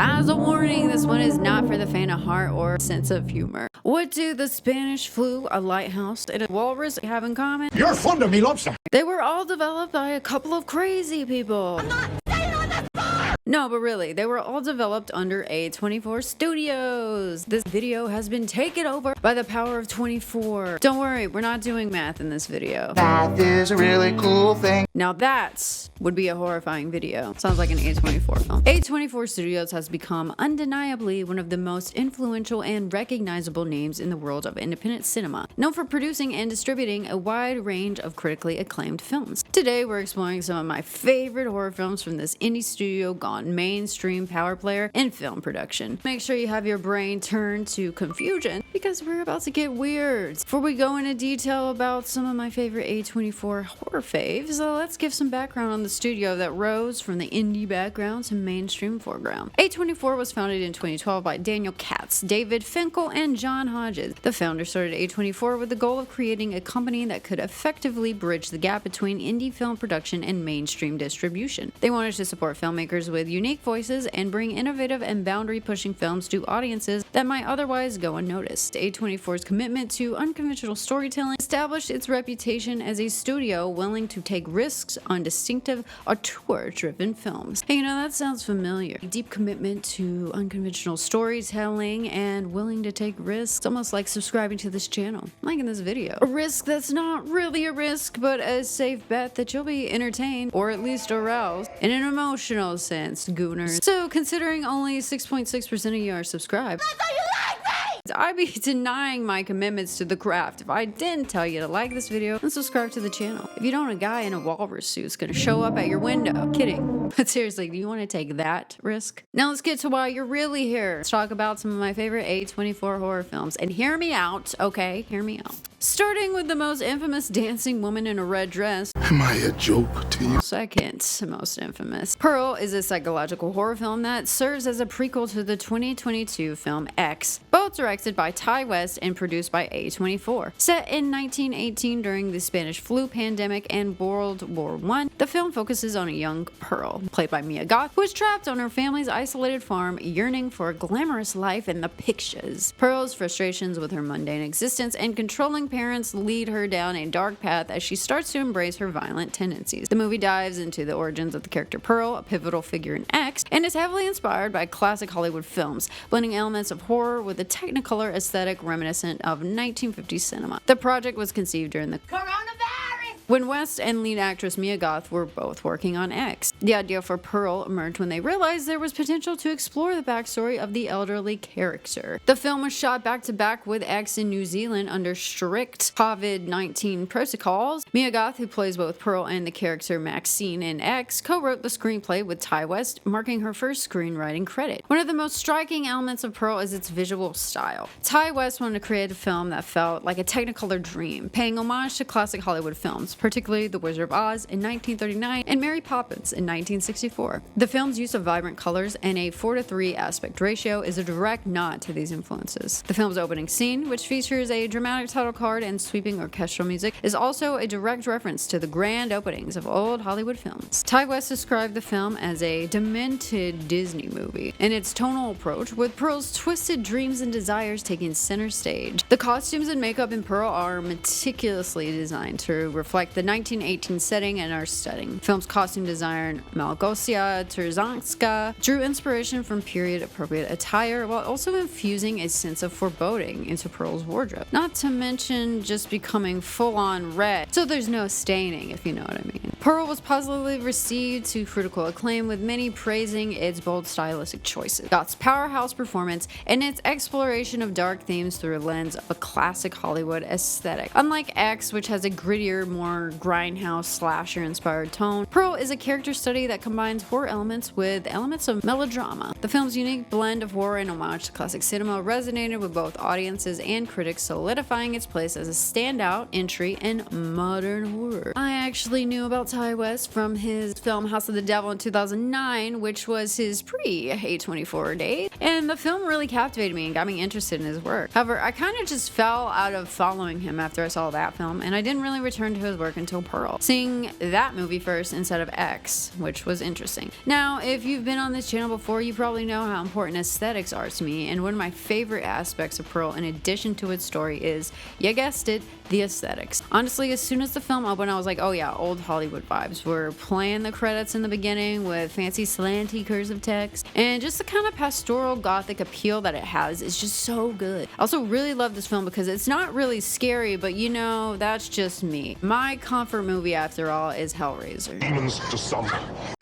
As a warning, this one is not for the faint of heart or sense of humor. What do the Spanish flu, a lighthouse, and a walrus have in common? You're fond of me, lobster. They were all developed by a couple of crazy people. No, but really, they were all developed under A24 Studios. This video has been taken over by the power of 24. Don't worry, we're not doing math in this video. Math is a really cool thing. Now that would be a horrifying video. Sounds like an A24 film. A24 Studios has become undeniably one of the most influential and recognizable names in the world of independent cinema, known for producing and distributing a wide range of critically acclaimed films. Today, we're exploring some of my favorite horror films from this indie studio gone mainstream power player in film production. Make sure you have your brain turned to confusion because we're about to get weird. Before we go into detail about some of my favorite A24 horror faves, let's give some background on the studio that rose from the indie background to mainstream foreground. A24 was founded in 2012 by Daniel Katz, David Finkel, and John Hodges. The founders started A24 with the goal of creating a company that could effectively bridge the gap between indie film production and mainstream distribution. They wanted to support filmmakers with unique voices and bring innovative and boundary-pushing films to audiences that might otherwise go unnoticed. A24's commitment to unconventional storytelling established its reputation as a studio willing to take risks on distinctive, auteur-driven films. Hey, you know, that sounds familiar. A deep commitment to unconventional storytelling and willing to take risks, almost like subscribing to this channel, like in this video. A risk that's not really a risk, but a safe bet that you'll be entertained, or at least aroused, in an emotional sense, gooners. So, considering only 6.6% of you are subscribed, I'd be denying my commitments to the craft if I didn't tell you to like this video and subscribe to the channel. If you don't, a guy in a walrus suit's gonna show up at your window. Kidding. But seriously, do you want to take that risk? Now let's get to why you're really here. Let's talk about some of my favorite A24 horror films. And hear me out, okay? Hear me out. Starting with the most infamous dancing woman in a red dress. Am I a joke to you? Second most infamous. Pearl is a psychological horror film that serves as a prequel to the 2022 film X, both directed by Ty West and produced by A24. Set in 1918 during the Spanish flu pandemic and World War I, the film focuses on a young Pearl, played by Mia Goth, who is trapped on her family's isolated farm, yearning for a glamorous life in the pictures. Pearl's frustrations with her mundane existence and controlling parents lead her down a dark path as she starts to embrace her violent tendencies. The movie dives into the origins of the character Pearl, a pivotal figure in X, and is heavily inspired by classic Hollywood films, blending elements of horror with a technicolor aesthetic reminiscent of 1950s cinema. The project was conceived during the when West and lead actress Mia Goth were both working on X. The idea for Pearl emerged when they realized there was potential to explore the backstory of the elderly character. The film was shot back-to-back with X in New Zealand under strict COVID-19 protocols. Mia Goth, who plays both Pearl and the character Maxine in X, co-wrote the screenplay with Ty West, marking her first screenwriting credit. One of the most striking elements of Pearl is its visual style. Ty West wanted to create a film that felt like a technicolor dream, paying homage to classic Hollywood films, particularly The Wizard of Oz in 1939 and Mary Poppins in 1964. The film's use of vibrant colors and a 4:3 aspect ratio is a direct nod to these influences. The film's opening scene, which features a dramatic title card and sweeping orchestral music, is also a direct reference to the grand openings of old Hollywood films. Ty West described the film as a demented Disney movie in its tonal approach, with Pearl's twisted dreams and desires taking center stage. The costumes and makeup in Pearl are meticulously designed to reflect the 1918 setting and art setting. The film's costume designer Malgosia Terzanska drew inspiration from period-appropriate attire while also infusing a sense of foreboding into Pearl's wardrobe. Not to mention just becoming full-on red, so there's no staining, if you know what I mean. Pearl was positively received to critical acclaim, with many praising its bold stylistic choices, Goth's powerhouse performance, and its exploration of dark themes through a lens of a classic Hollywood aesthetic. Unlike X, which has a grittier, more grindhouse slasher inspired tone, Pearl is a character study that combines horror elements with elements of melodrama. The film's unique blend of horror and homage to classic cinema resonated with both audiences and critics, solidifying its place as a standout entry in modern horror. I actually knew about Ty West from his film House of the Devil in 2009, which was his pre-A24 days, and the film really captivated me and got me interested in his work. However, I kind of just fell out of following him after I saw that film, and I didn't really return to his work until Pearl, seeing that movie first instead of X, which was interesting. Now, if you've been on this channel before, you probably know how important aesthetics are to me, and one of my favorite aspects of Pearl, in addition to its story, is, you guessed it, the aesthetics. Honestly, as soon as the film opened, I was like, oh yeah, old Hollywood vibes. We're playing the credits in the beginning with fancy slanty cursive text, and just the kind of pastoral gothic appeal that it has is just so good. I also really love this film because it's not really scary, but you know, that's just me. My comfort movie, after all, is Hellraiser. Demons to some,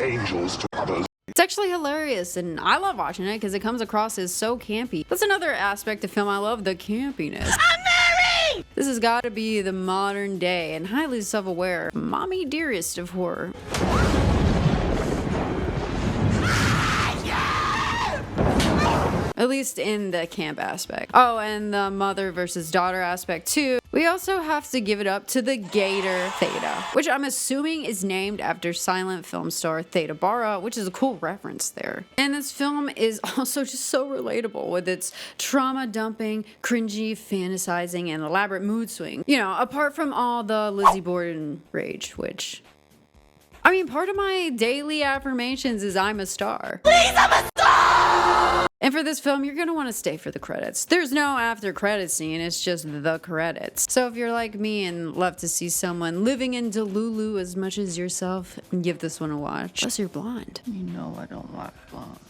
angels to others. It's actually hilarious, and I love watching it because it comes across as so campy. That's another aspect of film I love, the campiness. This has got to be the modern day and highly self-aware mommy dearest of horror. At least in the camp aspect. Oh, and the mother versus daughter aspect too. We also have to give it up to the gator Theta, which I'm assuming is named after silent film star Theta Bara, which is a cool reference there. And this film is also just so relatable with its trauma dumping, cringy, fantasizing, and elaborate mood swing. You know, apart from all the Lizzie Borden rage, which, I mean, part of my daily affirmations is I'm a star. Please, I'm a star! And for this film, you're going to want to stay for the credits. There's no after credits scene, it's just the credits. So if you're like me and love to see someone living in Delulu as much as yourself, give this one a watch. Plus you're blonde. You know I don't like blondes.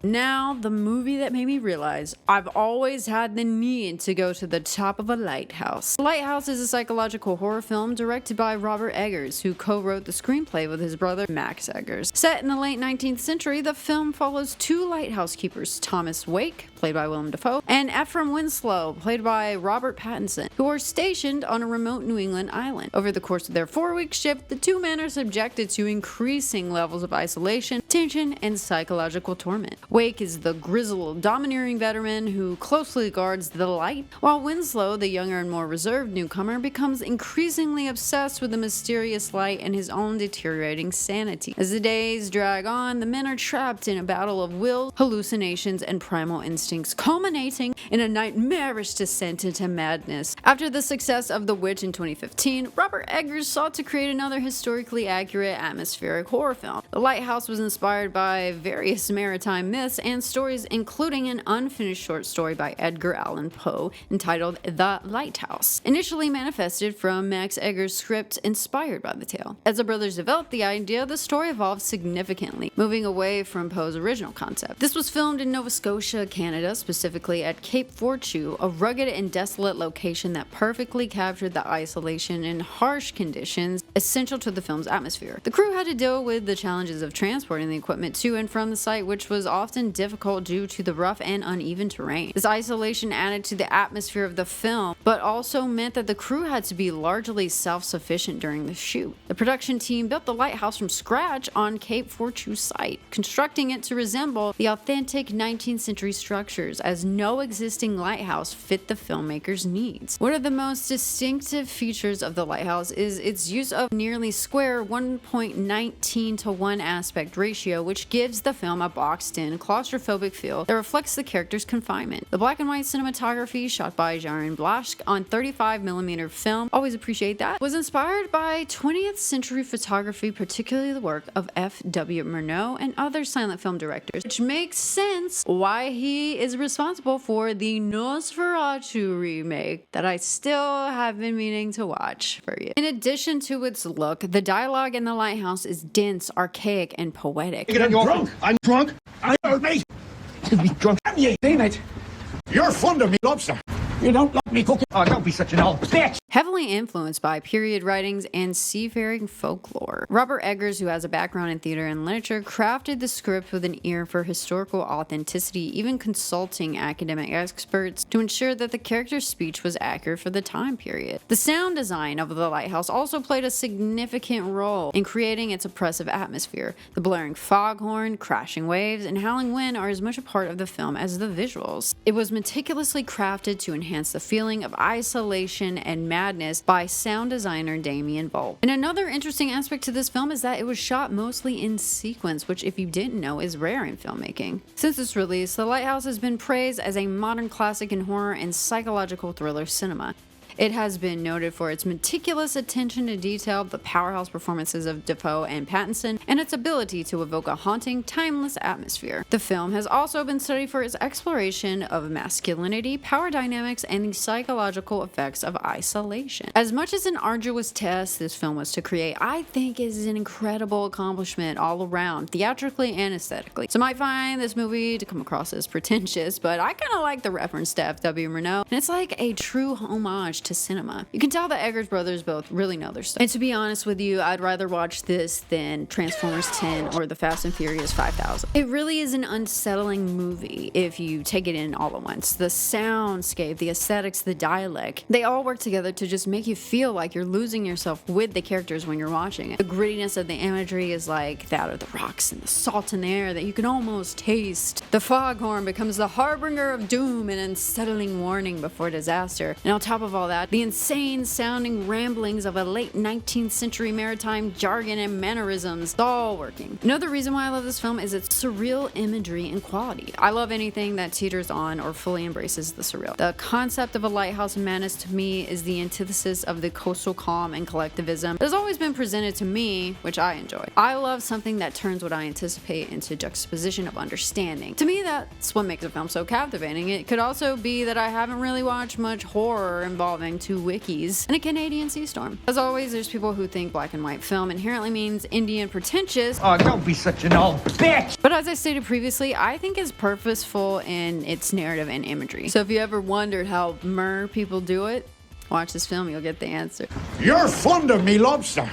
Now, the movie that made me realize I've always had the need to go to the top of a lighthouse. Lighthouse is a psychological horror film directed by Robert Eggers, who co-wrote the screenplay with his brother Max Eggers. Set in the late 19th century, the film follows two lighthouse keepers, Thomas Wake, played by Willem Dafoe, and Ephraim Winslow, played by Robert Pattinson, who are stationed on a remote New England island. Over the course of their 4-week shift, the two men are subjected to increasing levels of isolation, tension, and psychological torment. Wake is the grizzled, domineering veteran who closely guards the light, while Winslow, the younger and more reserved newcomer, becomes increasingly obsessed with the mysterious light and his own deteriorating sanity. As the days drag on, the men are trapped in a battle of will, hallucinations, and primal instincts, culminating in a nightmarish descent into madness. After the success of The Witch in 2015, Robert Eggers sought to create another historically accurate atmospheric horror film. The Lighthouse was inspired by various maritime myths and stories, including an unfinished short story by Edgar Allan Poe entitled The Lighthouse, initially manifested from Max Eggers' script inspired by the tale. As the brothers developed the idea, the story evolved significantly, moving away from Poe's original concept. This was filmed in Nova Scotia, Canada, specifically at Cape Fortune, a rugged and desolate location that perfectly captured the isolation and harsh conditions essential to the film's atmosphere. The crew had to deal with the challenges of transporting the equipment to and from the site, which was often difficult due to the rough and uneven terrain. This isolation added to the atmosphere of the film, but also meant that the crew had to be largely self-sufficient during the shoot. The production team built the lighthouse from scratch on Cape Fortune's site, constructing it to resemble the authentic 19th century structures, as no existing lighthouse fit the filmmaker's needs. One of the most distinctive features of the lighthouse is its use of nearly square 1.19:1 aspect ratio, which gives the film a boxed-in, claustrophobic feel that reflects the character's confinement. The black and white cinematography, shot by Jarin Blaschke on 35mm film, always appreciate that, was inspired by 20th century photography, particularly the work of F.W. Murnau and other silent film directors, which makes sense why he is responsible for the Nosferatu remake that I still have been meaning to watch for you. In addition to its look, the dialogue in The Lighthouse is dense, archaic, and poetic. I'm drunk. I'm drunk. I heard me. Be drunk. You ain't it? You're fond of me, lobster. You don't like me cooking. Oh, don't be such an old bitch. Heavily influenced by period writings and seafaring folklore, Robert Eggers, who has a background in theater and literature, crafted the script with an ear for historical authenticity, even consulting academic experts to ensure that the character's speech was accurate for the time period. The sound design of The Lighthouse also played a significant role in creating its oppressive atmosphere. The blaring foghorn, crashing waves, and howling wind are as much a part of the film as the visuals. It was meticulously crafted to enhance the feeling of isolation and madness by sound designer Damien Volk. And another interesting aspect to this film is that it was shot mostly in sequence, which, if you didn't know, is rare in filmmaking. Since its release, The Lighthouse has been praised as a modern classic in horror and psychological thriller cinema. It has been noted for its meticulous attention to detail, the powerhouse performances of Defoe and Pattinson, and its ability to evoke a haunting, timeless atmosphere. The film has also been studied for its exploration of masculinity, power dynamics, and the psychological effects of isolation. As much as an arduous task this film was to create, I think it is an incredible accomplishment all around, theatrically and aesthetically. Some might find this movie to come across as pretentious, but I kind of like the reference to F.W. Murnau, and it's like a true homage to cinema. You can tell the Eggers brothers both really know their stuff. And to be honest with you, I'd rather watch this than Transformers 10 or The Fast and Furious 5000. It really is an unsettling movie if you take it in all at once. The soundscape, the aesthetics, the dialect, they all work together to just make you feel like you're losing yourself with the characters when you're watching it. The grittiness of the imagery is like that of the rocks and the salt in the air that you can almost taste. The foghorn becomes the harbinger of doom and unsettling warning before disaster. And on top of all that, the insane sounding ramblings of a late 19th century maritime jargon and mannerisms, it's all working. Another reason why I love this film is its surreal imagery and quality. I love anything that teeters on or fully embraces the surreal. The concept of a lighthouse madness to me is the antithesis of the coastal calm and collectivism that has always been presented to me, which I enjoy. I love something that turns what I anticipate into juxtaposition of understanding. To me, that's what makes a film so captivating. It could also be that I haven't really watched much horror involving two wikis and a Canadian sea storm. As always, there's people who think black and white film inherently means indie and pretentious. Oh, don't be such an old bitch! But as I stated previously, I think it's purposeful in its narrative and imagery. So if you ever wondered how mer people do it, watch this film, you'll get the answer. You're fond of me, lobster.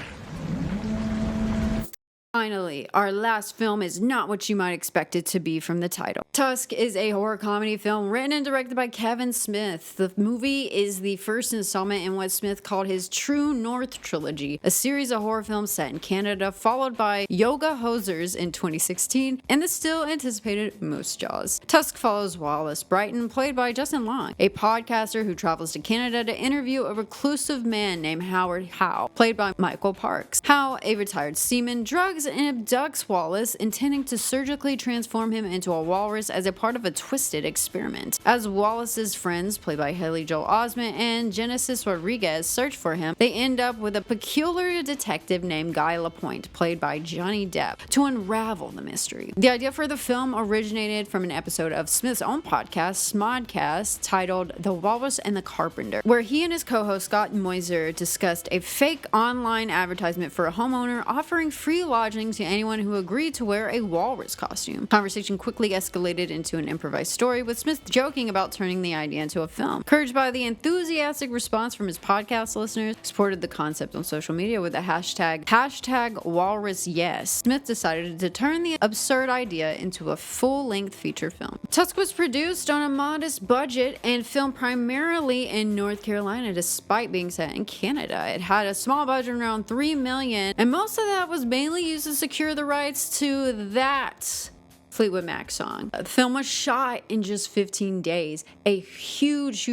Finally, our last film is not what you might expect it to be from the title. Tusk is a horror comedy film written and directed by Kevin Smith. The movie is the first installment in what Smith called his True North trilogy, a series of horror films set in Canada, followed by Yoga Hosers in 2016 and the still anticipated Moose Jaws. Tusk follows Wallace Brighton, played by Justin Long, a podcaster who travels to Canada to interview a reclusive man named Howard Howe, played by Michael Parks. Howe, a retired seaman, drugs and abducts Wallace, intending to surgically transform him into a walrus as a part of a twisted experiment. As Wallace's friends, played by Haley Joel Osment and Genesis Rodriguez, search for him, they end up with a peculiar detective named Guy Lapointe, played by Johnny Depp, to unravel the mystery. The idea for the film originated from an episode of Smith's own podcast, Smodcast, titled The Walrus and the Carpenter, where he and his co-host Scott Moiser discussed a fake online advertisement for a homeowner offering free lodging to anyone who agreed to wear a walrus costume. Conversation quickly escalated into an improvised story, with Smith joking about turning the idea into a film. Encouraged by the enthusiastic response from his podcast listeners, he supported the concept on social media with the hashtag #WalrusYes. Smith decided to turn the absurd idea into a full-length feature film. Tusk was produced on a modest budget and filmed primarily in North Carolina, despite being set in Canada. It had a small budget around $3 million, and most of that was mainly used to secure the rights to that Fleetwood Mac song. The film was shot in just 15 days, a huge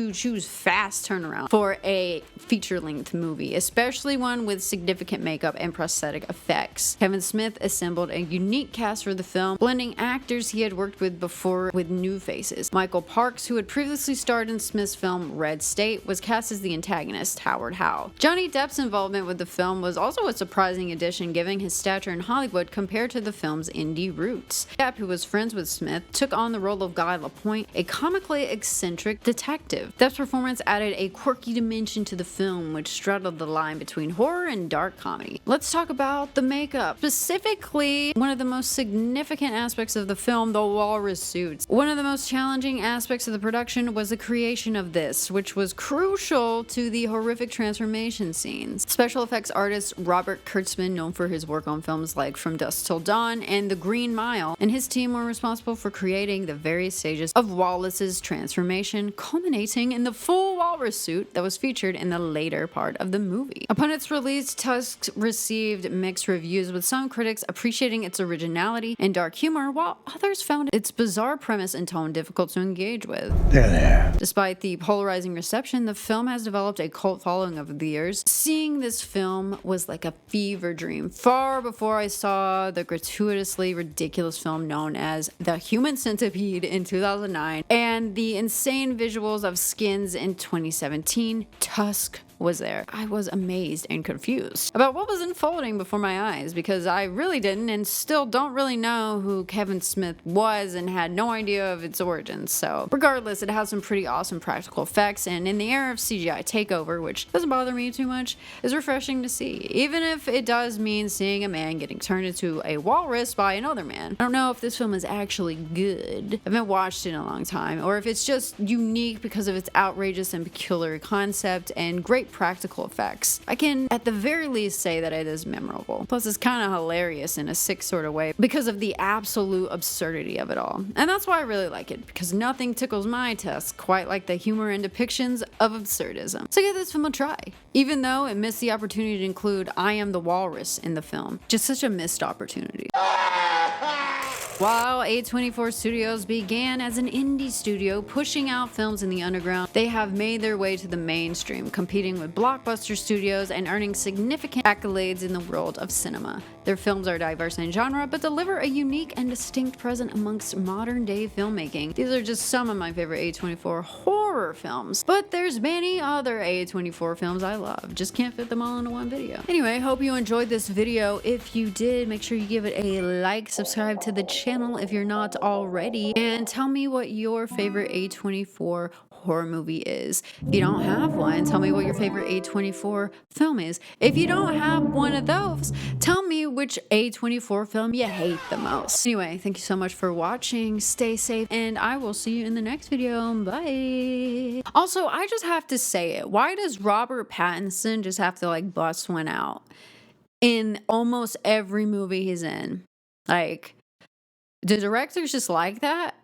fast turnaround for a feature-length movie, especially one with significant makeup and prosthetic effects. Kevin Smith assembled a unique cast for the film, blending actors he had worked with before with new faces. Michael Parks, who had previously starred in Smith's film Red State, was cast as the antagonist, Howard Howe. Johnny Depp's involvement with the film was also a surprising addition, given his stature in Hollywood compared to the film's indie roots. Depp, who was friends with Smith, took on the role of Guy Lapointe, a comically eccentric detective. Depp's performance added a quirky dimension to the film, which straddled the line between horror and dark comedy. Let's talk about the makeup. Specifically, one of the most significant aspects of the film, the walrus suits. One of the most challenging aspects of the production was the creation of this, which was crucial to the horrific transformation scenes. Special effects artist Robert Kurtzman, known for his work on films like From Dusk Till Dawn and The Green Mile, and his team were responsible for creating the various stages of Wallace's transformation, culminating in the full walrus suit that was featured in the later part of the movie. Upon its release, Tusk received mixed reviews, with some critics appreciating its originality and dark humor, while others found its bizarre premise and tone difficult to engage with. Despite the polarizing reception, the film has developed a cult following over the years. Seeing this film was like a fever dream, far before I saw the gratuitously ridiculous film known as The Human Centipede in 2009 and the insane visuals of Skins in 2017, Tusk was there. I was amazed and confused about what was unfolding before my eyes because I really didn't and still don't really know who Kevin Smith was and had no idea of its origins. So regardless, it has some pretty awesome practical effects, and in the era of CGI takeover, which doesn't bother me too much, is refreshing to see, even if it does mean seeing a man getting turned into a walrus by another man. I don't know if this film is actually good. I haven't watched it in a long time, or if it's just unique because of its outrageous and peculiar concept and great practical effects. I can at the very least say that it is memorable. Plus it's kind of hilarious in a sick sort of way because of the absolute absurdity of it all. And that's why I really like it, because nothing tickles my test quite like the humor and depictions of absurdism. So give this film a try, even though it missed the opportunity to include I Am the Walrus in the film. Just such a missed opportunity. While A24 Studios began as an indie studio pushing out films in the underground, they have made their way to the mainstream, competing with blockbuster studios and earning significant accolades in the world of cinema. Their films are diverse in genre, but deliver a unique and distinct presence amongst modern-day filmmaking. These are just some of my favorite A24 horror films, but there's many other A24 films I love. Just can't fit them all into one video. Anyway, hope you enjoyed this video. If you did, make sure you give it a like, subscribe to the channel if you're not already, and tell me what your favorite A24 horror movie is. If you don't have one, tell me what your favorite A24 film is. If you don't have one of those, tell me which A24 film you hate the most. Anyway, thank you so much for watching. Stay safe, and I will see you in the next video. Bye. Also, I just have to say it. Why does Robert Pattinson just have to like bust one out in almost every movie he's in? Like, do directors just like that?